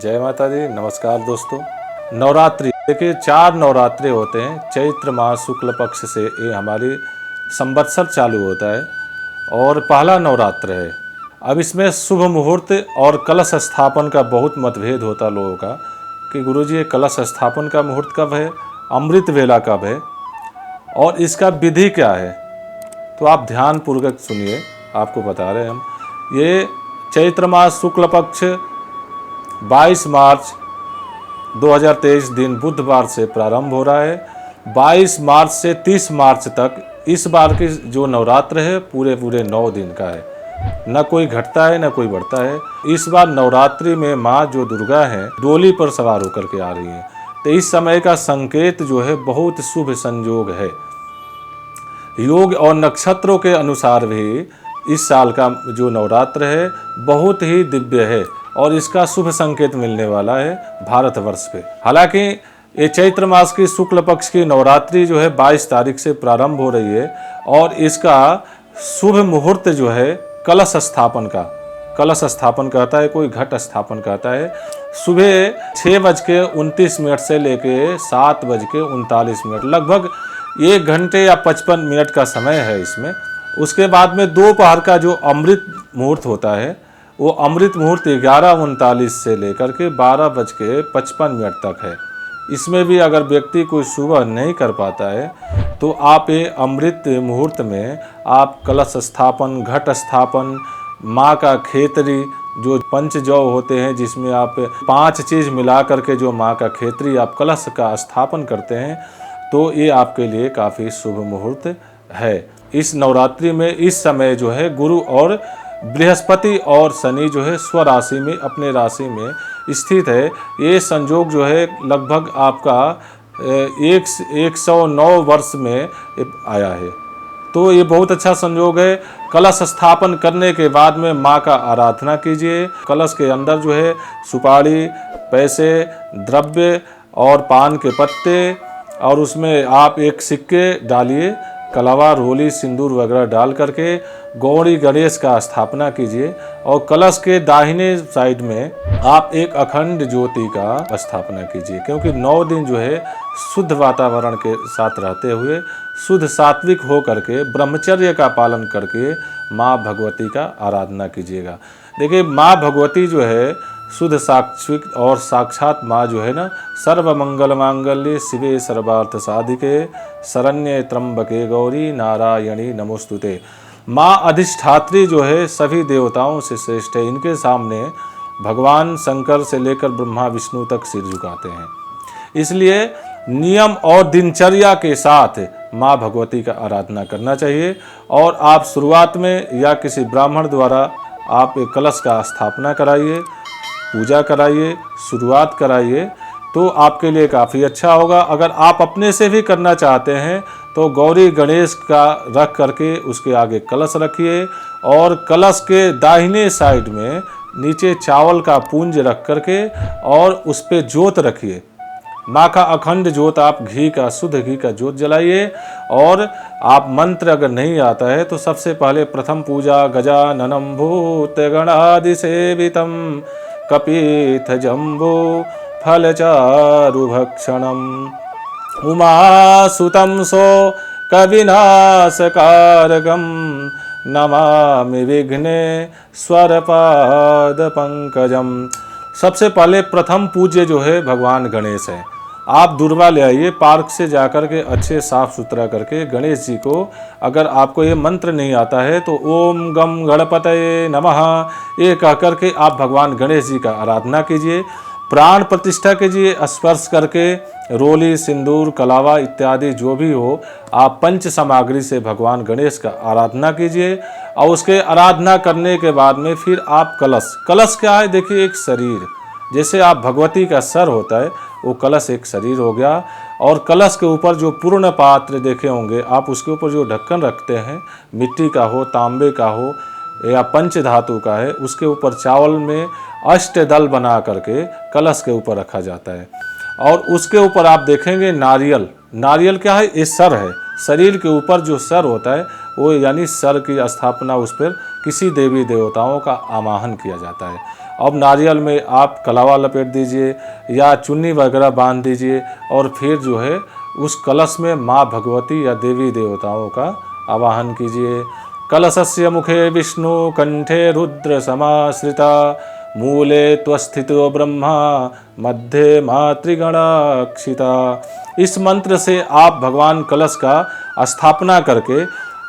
जय माता दी। नमस्कार दोस्तों। नवरात्रि देखिए 4 नवरात्रि होते हैं। चैत्र मास शुक्ल पक्ष से ये हमारी संवत्सर चालू होता है और पहला नवरात्र है। अब इसमें शुभ मुहूर्त और कलश स्थापन का बहुत मतभेद होता है लोगों का कि गुरुजी ये कलश स्थापन का मुहूर्त कब है, अमृत वेला कब है और इसका विधि क्या है। तो आप ध्यान पूर्वक सुनिए, आपको बता रहे हैं हम। ये चैत्र मास शुक्ल पक्ष 22 मार्च 2023 दिन बुधवार से प्रारंभ हो रहा है। 22 मार्च से 30 मार्च तक इस बार की जो नवरात्र है पूरे 9 दिन का है। न कोई घटता है न कोई बढ़ता है। इस बार नवरात्रि में माँ जो दुर्गा है डोली पर सवार होकर के आ रही है। तो इस समय का संकेत जो है बहुत शुभ संयोग है। योग और नक्षत्रों के अनुसार भी इस साल का जो नवरात्र है बहुत ही दिव्य है और इसका शुभ संकेत मिलने वाला है भारतवर्ष पे। हालांकि ये चैत्र मास की शुक्ल पक्ष की नवरात्रि जो है 22 तारीख से प्रारंभ हो रही है और इसका शुभ मुहूर्त जो है कलश स्थापन का, कलश स्थापन कहता है कोई, घट स्थापन कहता है। सुबह 6:29 से लेके 7:39, लगभग 1 घंटे या 55 मिनट का समय है इसमें। उसके बाद में दोपहर का जो अमृत मुहूर्त होता है वो अमृत मुहूर्त 11:39 से लेकर के 12:55 तक है। इसमें भी अगर व्यक्ति कोई सुबह नहीं कर पाता है तो आप ये अमृत मुहूर्त में आप कलश स्थापन, घट स्थापन, माँ का खेतरी जो पंचजौ होते हैं जिसमें आप 5 चीज़ मिला करके जो माँ का खेतरी आप कलश का स्थापन करते हैं तो ये आपके लिए काफ़ी शुभ मुहूर्त है। इस नवरात्रि में इस समय जो है गुरु और बृहस्पति और शनि जो है स्वराशि में अपने राशि में स्थित है। ये संयोग जो है लगभग आपका 109 वर्ष में आया है। तो ये बहुत अच्छा संयोग है। कलश स्थापन करने के बाद में माँ का आराधना कीजिए। कलश के अंदर जो है सुपारी, पैसे, द्रव्य और पान के पत्ते और उसमें आप एक सिक्के डालिए, कलावा, रोली, सिंदूर वगैरह डाल करके गौरी गणेश का स्थापना कीजिए और कलश के दाहिने साइड में आप एक अखंड ज्योति का स्थापना कीजिए। क्योंकि 9 दिन जो है शुद्ध वातावरण के साथ रहते हुए शुद्ध सात्विक हो करके ब्रह्मचर्य का पालन करके माँ भगवती का आराधना कीजिएगा। देखिए माँ भगवती जो है शुद्ध सात्विक और साक्षात माँ जो है ना, सर्व मंगल मांगल्ये शिवे सर्वार्थ साधिके शरण्ये त्र्यंबके गौरी नारायणी नमोस्तुते। माँ अधिष्ठात्री जो है सभी देवताओं से श्रेष्ठ है। इनके सामने भगवान शंकर से लेकर ब्रह्मा विष्णु तक सिर झुकाते हैं। इसलिए नियम और दिनचर्या के साथ माँ भगवती का आराधना करना चाहिए। और आप शुरुआत में या किसी ब्राह्मण द्वारा आप एक कलश का स्थापना कराइए, पूजा कराइए, शुरुआत कराइए तो आपके लिए काफ़ी अच्छा होगा। अगर आप अपने से भी करना चाहते हैं तो गौरी गणेश का रख करके उसके आगे कलश रखिए और कलश के दाहिने साइड में नीचे चावल का पुंज रख करके और उस पर जोत रखिए। माँ का अखंड जोत, आप घी का, शुद्ध घी का जोत जलाइए। और आप मंत्र अगर नहीं आता है तो सबसे पहले प्रथम पूजा गजाननं भूत गणादि सेवितम कपीथ जम्बो फलचारु भक्षणम उमासुतं सो कविनाशकारकं नमामि विघ्नेश्वरपाद पंकजम। सबसे पहले प्रथम पूज्य जो है भगवान गणेश है। आप दुर्वा ले आइए, पार्क से जाकर के अच्छे साफ सुथरा करके गणेश जी को, अगर आपको ये मंत्र नहीं आता है तो ओम गम गणपतये नमः ये कह करके आप भगवान गणेश जी का आराधना कीजिए। प्राण प्रतिष्ठा कीजिए, स्पर्श करके रोली, सिंदूर, कलावा इत्यादि जो भी हो आप पंच सामग्री से भगवान गणेश का आराधना कीजिए। और उसके आराधना करने के बाद में फिर आप कलश क्या है, देखिए एक शरीर, जैसे आप भगवती का सर होता है वो कलश एक शरीर हो गया। और कलश के ऊपर जो पूर्ण पात्र देखे होंगे आप, उसके ऊपर जो ढक्कन रखते हैं, मिट्टी का हो, तांबे का हो या पंच धातु का है, उसके ऊपर चावल में अष्टदल बना करके कलश के ऊपर रखा जाता है। और उसके ऊपर आप देखेंगे नारियल, नारियल क्या है, ये सर है। शरीर के ऊपर जो सर होता है वो यानी सर की स्थापना उस पर किसी देवी देवताओं का आवाहन किया जाता है। अब नारियल में आप कलावा लपेट दीजिए या चुन्नी वगैरह बांध दीजिए और फिर जो है उस कलश में माँ भगवती या देवी देवताओं का आवाहन कीजिए। कलशस्य मुखे विष्णु कंठे रुद्र समाश्रिता मूले त्वस्थितो ब्रह्मा मध्य मातृगणाक्षिता। इस मंत्र से आप भगवान कलश का स्थापना करके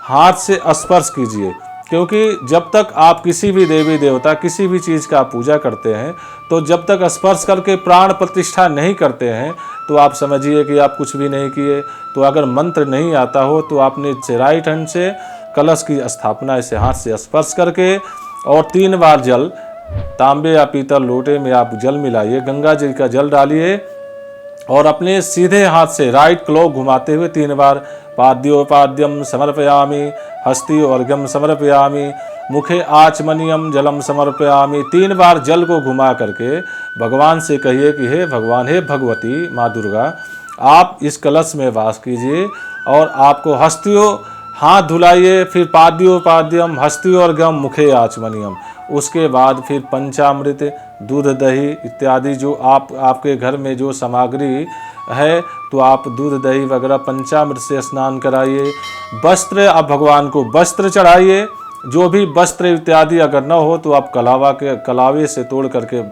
हाथ से स्पर्श कीजिए, क्योंकि जब तक आप किसी भी देवी देवता किसी भी चीज़ का पूजा करते हैं तो जब तक स्पर्श करके प्राण प्रतिष्ठा नहीं करते हैं तो आप समझिए कि आप कुछ भी नहीं किए। तो अगर मंत्र नहीं आता हो तो आपने राइट हैंड से कलश की स्थापना ऐसे हाथ से स्पर्श करके और 3 बार जल तांबे या पीतल लोटे में आप जल मिलाइए, गंगा जी का जल डालिए और अपने सीधे हाथ से राइट क्लॉक घुमाते हुए 3 बार पाद्योपाद्यम समर्पयामि, हस्तियोर्घ्यम समर्पयामि, मुखे आचमनीयम जलम समर्पयामि। 3 बार जल को घुमा करके भगवान से कहिए कि हे भगवान, हे भगवती माँ दुर्गा, आप इस कलश में वास कीजिए और आपको हस्तियों हाथ धुलाइए, फिर पाद्योपाद्यम हस्तियोर्घ्यम मुखे आचमनीयम। उसके बाद फिर पंचामृत दूध दही इत्यादि जो आपके घर में जो सामग्री है तो आप दूध दही वगैरह पंचामृत से स्नान कराइए। वस्त्र आप भगवान को वस्त्र चढ़ाइए, जो भी वस्त्र इत्यादि अगर न हो तो आप कलावे से तोड़ करके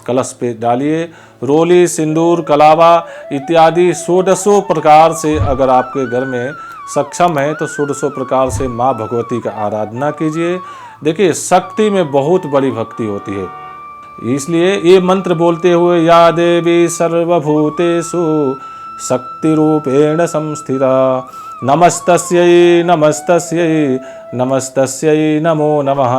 कलश पे डालिए। रोली सिंदूर कलावा इत्यादि 16 प्रकार से अगर आपके घर में सक्षम है तो 16 प्रकार से माँ भगवती का आराधना कीजिए। देखिए, शक्ति में बहुत बड़ी भक्ति होती है, इसलिए ये मंत्र बोलते हुए या देवी सर्वभूतेषु शक्ति रूपेण संस्थिता नमस्तस्यै नमस्तस्यै नमस्तस्यै नमो नमः।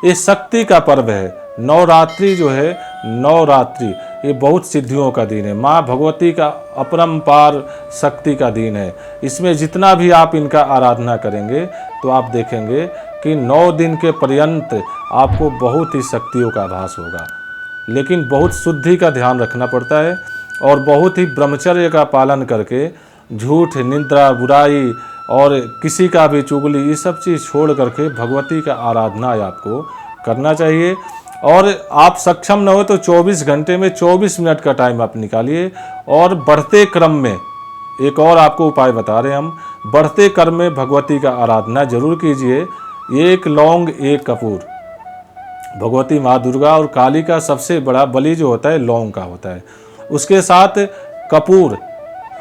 ये शक्ति का पर्व है। नवरात्रि जो है, नवरात्रि ये बहुत सिद्धियों का दिन है, माँ भगवती का अपरंपार शक्ति का दिन है। इसमें जितना भी आप इनका आराधना करेंगे तो आप देखेंगे कि 9 दिन के पर्यंत आपको बहुत ही शक्तियों का आभास होगा। लेकिन बहुत शुद्धि का ध्यान रखना पड़ता है और बहुत ही ब्रह्मचर्य का पालन करके झूठ निंदा बुराई और किसी का भी चुगली ये सब चीज़ छोड़ करके भगवती का आराधना आपको करना चाहिए। और आप सक्षम न हो तो 24 घंटे में 24 मिनट का टाइम आप निकालिए और बढ़ते क्रम में एक और आपको उपाय बता रहे हैं हम, बढ़ते क्रम में भगवती का आराधना जरूर कीजिए। 1 लौंग 1 कपूर, भगवती माँ दुर्गा और काली का सबसे बड़ा बलि जो होता है लौंग का होता है। उसके साथ कपूर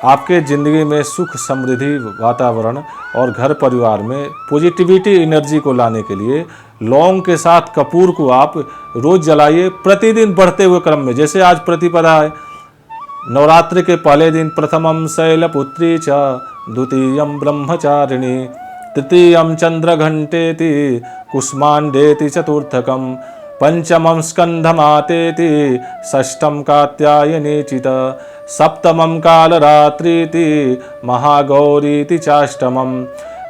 आपके ज़िंदगी में सुख समृद्धि वातावरण और घर परिवार में पॉजिटिविटी एनर्जी को लाने के लिए लौंग के साथ कपूर को आप रोज़ जलाइए प्रतिदिन बढ़ते हुए क्रम में। जैसे आज प्रतिपदा है, नवरात्रि के पहले दिन प्रथमम शैलपुत्री च द्वितीयम ब्रह्मचारिणी तृतीयम चंद्रघंटेति कुष्मांडेति चतुर्थकम पंचमं स्कंधमातेति षष्ठम कात्यायनीचित सप्तमं कालरात्रीति महागौरीति चाष्टमम।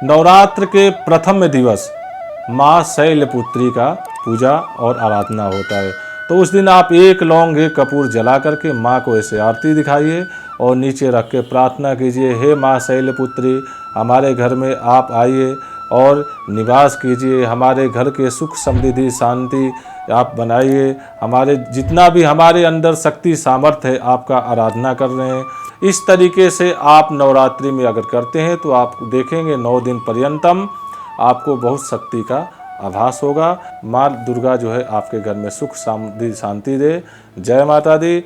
नवरात्र के प्रथम दिवस माँ शैलपुत्री का पूजा और आराधना होता है। तो उस दिन आप 1 लौंग 1 कपूर जला करके माँ को ऐसे आरती दिखाइए और नीचे रख के प्रार्थना कीजिए, हे माँ शैलपुत्री, हमारे घर में आप आइए और निवास कीजिए, हमारे घर के सुख समृद्धि शांति आप बनाइए, हमारे जितना भी हमारे अंदर शक्ति सामर्थ्य है आपका आराधना कर रहे हैं। इस तरीके से आप नवरात्रि में अगर करते हैं तो आप देखेंगे 9 दिन पर्यंतम आपको बहुत शक्ति का आभास होगा। माँ दुर्गा जो है आपके घर में सुख समृद्धि शांति दे। जय माता दी।